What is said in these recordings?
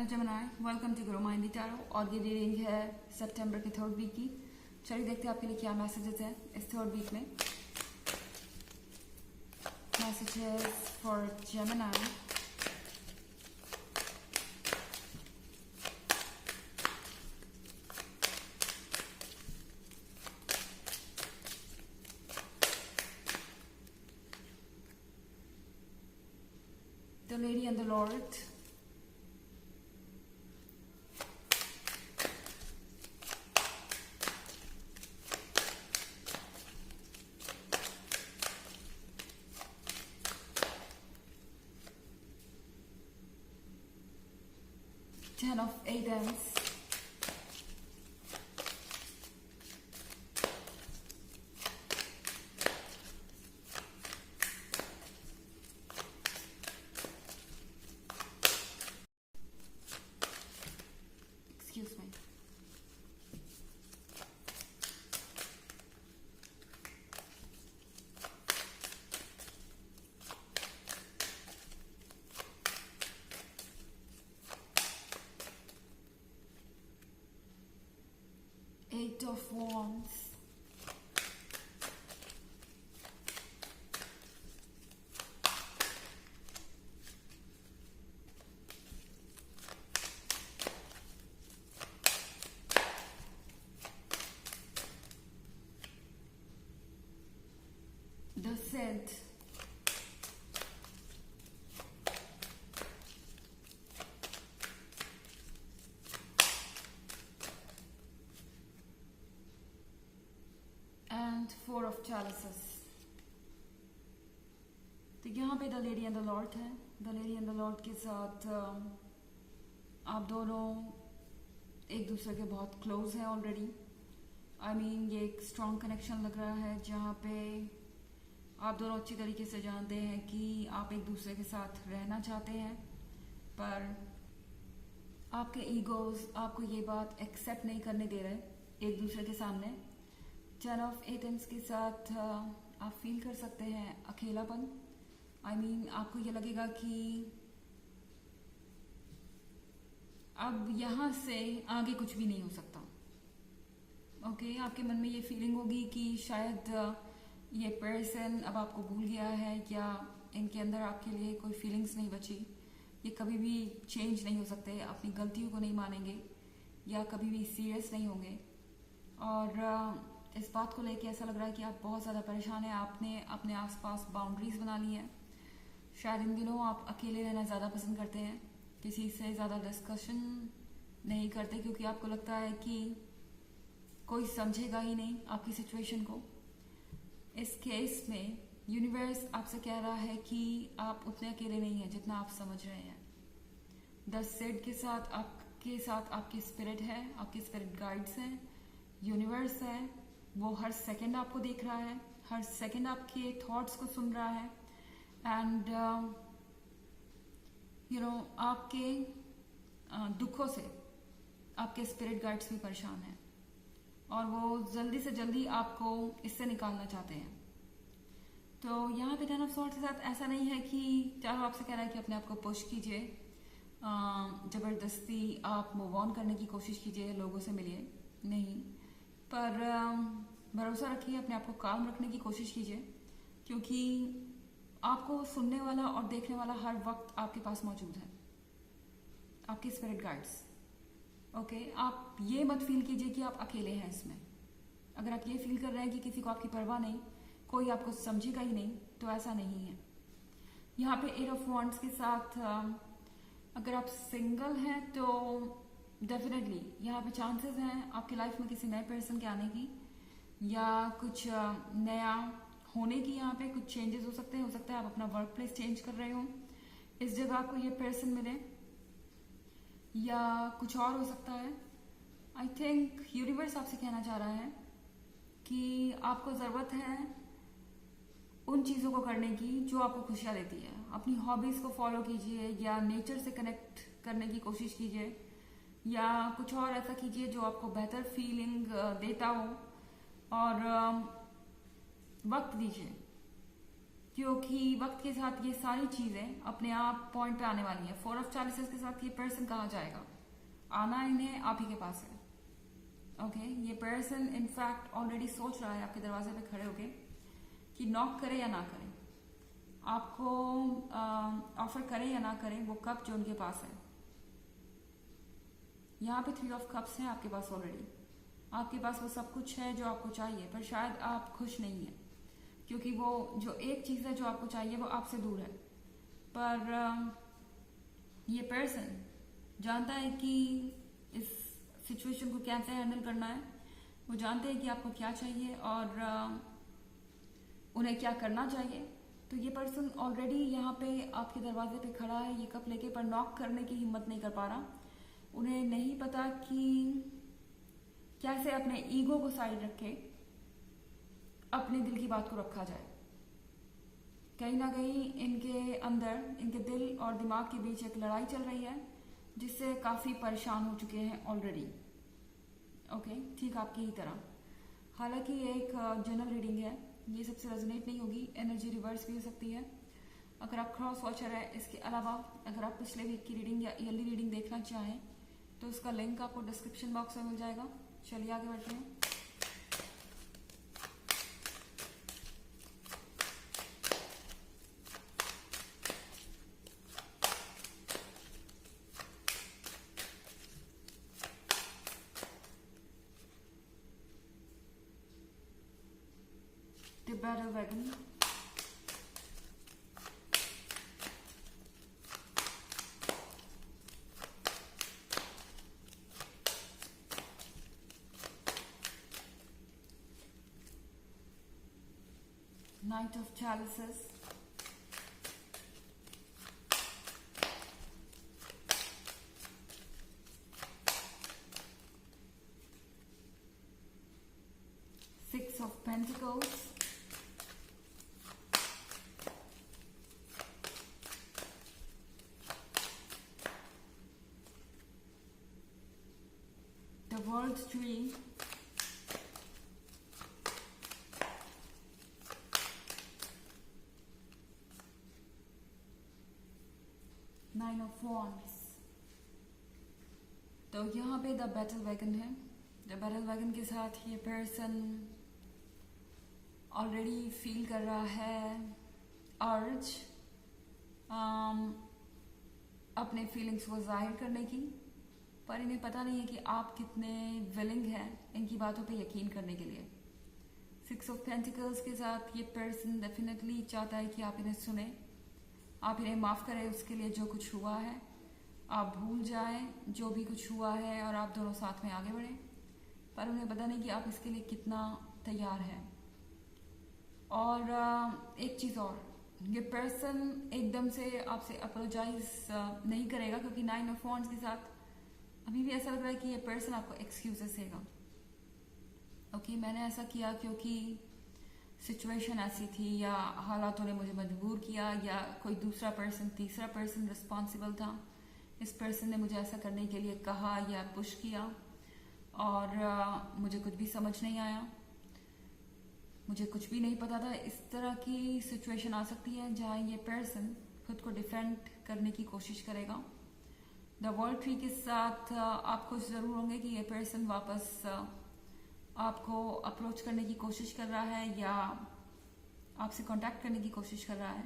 Gemini, welcome to Guru माइंडी tarot और ये reading है सितंबर के थर्ड वीक की। चलिए देखते हैं आपके लिए क्या मैसेजेस हैं इस थर्ड वीक में। Messages for Gemini. The Lady and the Lord, Ten of Aidens, excuse me, Eight of Wands, the Scent, and Four of Chalices। तो यहाँ पे the lady and the lord है। The lady and the lord के साथ आप दोनों एक दूसरे के बहुत क्लोज हैं ऑलरेडी। आई मीन ये एक स्ट्रॉन्ग कनेक्शन लग रहा है जहाँ पे आप दोनों अच्छी तरीके से जानते हैं कि आप एक दूसरे के साथ रहना चाहते हैं, पर आपके ईगोज आपको ये बात एक्सेप्ट नहीं करने दे रहे एक दूसरे के सामने। टेन ऑफ एटेम्स के साथ आप फील कर सकते हैं अकेलापन। आई मीन आपको ये लगेगा कि अब यहाँ से आगे कुछ भी नहीं हो सकता। ओके, आपके मन में ये फीलिंग होगी कि शायद ये पर्सन अब आपको भूल गया है, या इनके अंदर आपके लिए कोई फीलिंग्स नहीं बची। ये कभी भी चेंज नहीं हो सकते, अपनी गलतियों को नहीं मानेंगे या कभी भी सीरियस नहीं होंगे। और इस बात को लेके ऐसा लग रहा है कि आप बहुत ज़्यादा परेशान हैं। आपने अपने आसपास बाउंड्रीज बना ली हैं। शायद इन दिनों आप अकेले रहना ज़्यादा पसंद करते हैं, किसी से ज़्यादा डिस्कशन नहीं करते, क्योंकि आपको लगता है कि कोई समझेगा ही नहीं आपकी सिचुएशन को। इस केस में यूनिवर्स आपसे कह रहा है कि आप उतने अकेले नहीं हैं जितना आप समझ रहे हैं। द सेड के साथ आपकी स्पिरिट है, आपके स्पिरिट गाइड्स हैं, यूनिवर्स है। वो हर सेकंड आपको देख रहा है, हर सेकंड आपके थॉट्स को सुन रहा है। एंड आपके दुखों से आपके स्पिरिट गाइड्स भी परेशान हैं और वो जल्दी से जल्दी आपको इससे निकालना चाहते हैं। तो यहाँ पे टेन ऑफ सॉर्ड्स के साथ ऐसा नहीं है कि चाहे आपसे कह रहा है कि अपने आप को पुश कीजिए, जबरदस्ती आप मूव ऑन करने की कोशिश कीजिए, लोगों से मिलिए, नहीं, पर भरोसा रखिए, अपने आप को काम रखने की कोशिश कीजिए, क्योंकि आपको सुनने वाला और देखने वाला हर वक्त आपके पास मौजूद है, आपके स्पिरिट गाइड्स। ओके, आप ये मत फील कीजिए कि आप अकेले हैं इसमें। अगर आप ये फील कर रहे हैं कि किसी को आपकी परवाह नहीं, कोई आपको समझेगा ही नहीं, तो ऐसा नहीं है। यहाँ पे एट ऑफ वॉन्ड्स के साथ अगर आप सिंगल हैं तो डेफिनेटली यहाँ पे चांसेस हैं आपकी लाइफ में किसी नए पर्सन के आने की, या कुछ नया होने की। यहाँ पे कुछ चेंजेस हो सकते हैं। हो सकता है आप अपना वर्क प्लेस चेंज कर रहे हो, इस जगह आपको ये पर्सन मिले, या कुछ और हो सकता है। आई थिंक यूनिवर्स आपसे कहना चाह रहा है कि आपको ज़रूरत है उन चीज़ों को करने की जो आपको खुशियाँ देती है। अपनी हॉबीज़ को फॉलो कीजिए, या नेचर से कनेक्ट करने की कोशिश कीजिए, या कुछ और ऐसा कीजिए जो आपको बेहतर फीलिंग देता हो, और वक्त दीजिए, क्योंकि वक्त के साथ ये सारी चीजें अपने आप पॉइंट पे आने वाली हैं। 4 ऑफ चालीसेस के साथ ये पर्सन कहाँ जाएगा? आना इन्हें आप ही के पास है। ओके, ये पर्सन इनफैक्ट ऑलरेडी सोच रहा है आपके दरवाजे पे खड़े होके कि नॉक करे या ना करे, आपको ऑफर करे या ना करे। वो कप जो उनके पास है, यहाँ पे 3 ऑफ कप्स है आपके पास ऑलरेडी। आपके पास वो सब कुछ है जो आपको चाहिए, पर शायद आप खुश नहीं है, क्योंकि वो जो एक चीज है जो आपको चाहिए वो आपसे दूर है। पर ये पर्सन जानता है कि इस सिचुएशन को कैसे हैंडल करना है। वो जानते हैं कि आपको क्या चाहिए और उन्हें क्या करना चाहिए। तो ये पर्सन ऑलरेडी यहाँ पे आपके दरवाजे पे खड़ा है ये कप लेके, पर नॉक करने की हिम्मत नहीं कर पा रहा। उन्हें नहीं पता कि कैसे अपने ईगो को साइड रखे अपने दिल की बात को रखा जाए। कहीं ना कहीं इनके अंदर, इनके दिल और दिमाग के बीच एक लड़ाई चल रही है, जिससे काफी परेशान हो चुके हैं ऑलरेडी। ओके, ठीक आपकी ही तरह। हालांकि ये एक जनरल रीडिंग है, ये सबसे रेजोनेट नहीं होगी, एनर्जी रिवर्स भी हो सकती है। अगर आप क्रॉस वॉचर है, इसके अलावा अगर आप पिछले वीक की रीडिंग या ईयरली रीडिंग देखना चाहें तो उसका लिंक आपको डिस्क्रिप्शन बॉक्स में मिल जाएगा। चलिए आगे बढ़ते हैं। The Battle Wagon, Knight of Chalices, Six of Pentacles, the World Tree, Nine of Wands। तो यहाँ पे द बैटल वैगन है। द बैटल वैगन के साथ ये पर्सन ऑलरेडी फील कर रहा है अर्ज अपने फीलिंग्स को जाहिर करने की, पर इन्हें पता नहीं है कि आप कितने विलिंग हैं इनकी बातों पे यकीन करने के लिए। 6 ऑफ पेंटिकल्स के साथ ये पर्सन डेफिनेटली चाहता है कि आप इन्हें सुने, आप इन्हें माफ करें उसके लिए जो कुछ हुआ है, आप भूल जाएं जो भी कुछ हुआ है और आप दोनों साथ में आगे बढ़ें। पर उन्हें पता नहीं कि आप इसके लिए कितना तैयार हैं। और एक चीज और, ये पर्सन एकदम से आपसे अपोलोजाइज नहीं करेगा, क्योंकि 9 ऑफ वॉन्ड्स के साथ अभी भी ऐसा लग रहा है कि ये पर्सन आपको एक्सक्यूजेस देगा। ओके, मैंने ऐसा किया क्योंकि सिचुएशन ऐसी थी, या हालातों ने मुझे मजबूर किया, या कोई दूसरा पर्सन, तीसरा पर्सन रिस्पॉन्सिबल था। इस पर्सन ने मुझे ऐसा करने के लिए कहा या पुश किया, और मुझे कुछ भी समझ नहीं आया, मुझे कुछ भी नहीं पता था। इस तरह की सिचुएशन आ सकती है जहाँ ये पर्सन खुद को डिफेंड करने की कोशिश करेगा। द वर्ल्ड ट्री के साथ आप खुश जरूर होंगे कि ये पर्सन वापस आपको अप्रोच करने की कोशिश कर रहा है या आपसे कांटेक्ट करने की कोशिश कर रहा है।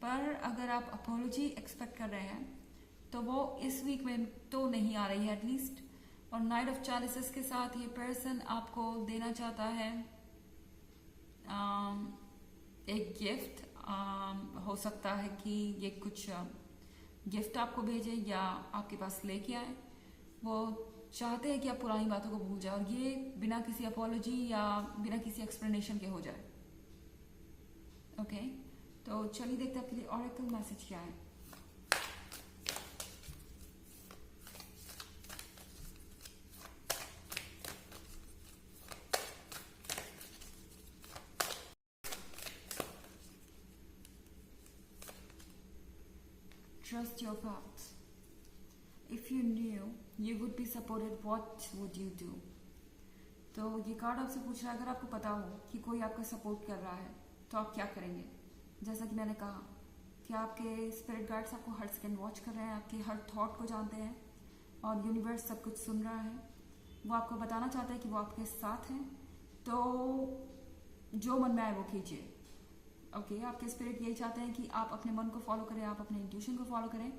पर अगर आप अपोलॉजी एक्सपेक्ट कर रहे हैं तो वो इस वीक में तो नहीं आ रही है एटलीस्ट। और नाइट ऑफ चालिसेस के साथ ये पर्सन आपको देना चाहता है एक गिफ्ट। हो सकता है कि ये कुछ गिफ्ट आपको भेजे या आपके पास लेके आए। वो चाहते हैं कि आप पुरानी बातों को भूल जाए, और ये बिना किसी अपॉलॉजी या बिना किसी एक्सप्लेनेशन के हो जाए। ओके, तो चलिए देखते हैं आपके लिए ऑरेकल मैसेज क्या है। Trust your path. If you knew you would be supported, what would you do? तो ये कार्ड आपसे पूछ रहा है अगर आपको पता हो कि कोई आपका सपोर्ट कर रहा है तो आप क्या करेंगे। जैसा कि मैंने कहा कि आपके स्पिरिट गाइड्स आपको हर सेकंड वॉच कर रहे हैं, आपके हर थॉट को जानते हैं और यूनिवर्स सब कुछ सुन रहा है। वो आपको बताना चाहता है कि वो आपके साथ हैं। तो जो मन में आए वो कीजिए। ओके, आपके स्पिरिट यही चाहते हैं कि आप अपने मन को फॉलो करें, आप अपने इंट्यूशन को फॉलो करें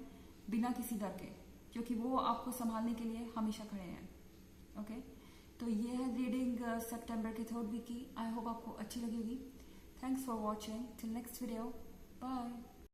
बिना किसी डर के, क्योंकि वो आपको संभालने के लिए हमेशा खड़े हैं। ओके, तो ये है रीडिंग सितंबर के 3rd वीक की। आई होप आपको अच्छी लगेगी। Thanks for watching. Till next video, bye.